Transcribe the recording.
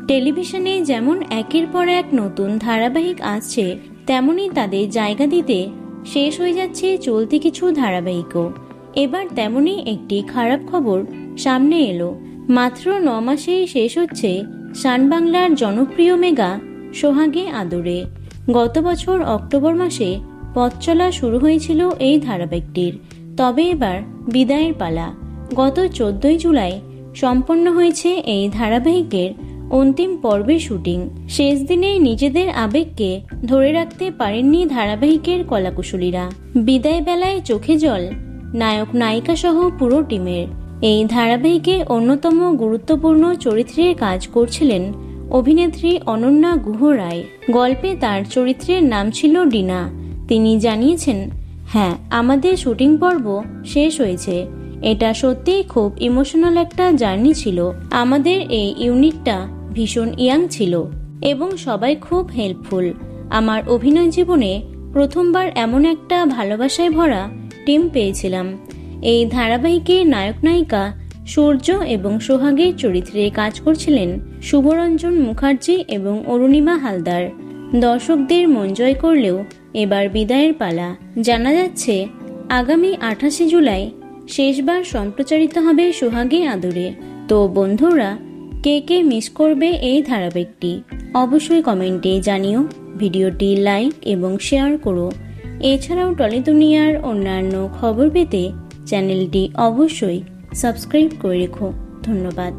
টেলিভিশনে যেমন একের পর এক নতুন ধারাবাহিক আসছে, তেমনি তাদের জায়গা দিতে শেষ হয়ে যাচ্ছে চলতি কিছু ধারাবাহিকও। এবার তেমনি একটি খারাপ খবর সামনে এলো। মাত্র 9 মাসেই শেষ হচ্ছে শান বাংলার জনপ্রিয় মেগা সোহাগে আদরে। গত বছর অক্টোবর মাসে পথ চলা শুরু হয়েছিল এই ধারাবাহিকটির, তবে এবার বিদায়ের পালা। গত 14 জুলাই সম্পন্ন হয়েছে এই ধারাবাহিকের অন্তিম পর্বের শুটিং। শেষ দিনে নিজেদের আবেগকে ধরে রাখতে পারেননি ধারাবাহিকের কলাকুশলীরা। বিদায় বেলায় চোখে জল নায়ক নায়িকা সহ পুরো টিমের। এই ধারাবাহিকে অন্যতম গুরুত্বপূর্ণ চরিত্রে কাজ করছিলেন অভিনেত্রী অনন্যা গুহ রায়। গল্পে তার চরিত্রের নাম ছিল ডিনা। তিনি জানিয়েছেন, হ্যাঁ, আমাদের শুটিং পর্ব শেষ হয়েছে। এটা সত্যিই খুব ইমোশনাল একটা জার্নি ছিল। আমাদের এই ইউনিটটা ভীষণ ইয়াং ছিল এবং সবাই খুব হেল্পফুল। আমার অভিনয় জীবনে প্রথমবার এমন একটা ভালোবাসায় ভরা টিম পেয়েছিলাম। এই ধারাবাহিকে নায়ক নায়িকা সূর্য এবং সোহাগের চরিত্রে কাজ করছিলেন শুভরঞ্জন মুখার্জি এবং অরুণিমা হালদার। দর্শকদের মন জয় করলেও এবার বিদায়ের পালা। জানা যাচ্ছে আগামী 28 জুলাই শেষবার সম্প্রচারিত হবে সোহাগে আদরে। তো বন্ধুরা, কে কে মিস করবে এই ধারাবাহিকটি অবশ্যই কমেন্টে জানিও। ভিডিওটি লাইক এবং শেয়ার করো। এছাড়াও টলি দুনিয়ার অন্যান্য খবর পেতে চ্যানেলটি অবশ্যই সাবস্ক্রাইব করে রেখো। ধন্যবাদ।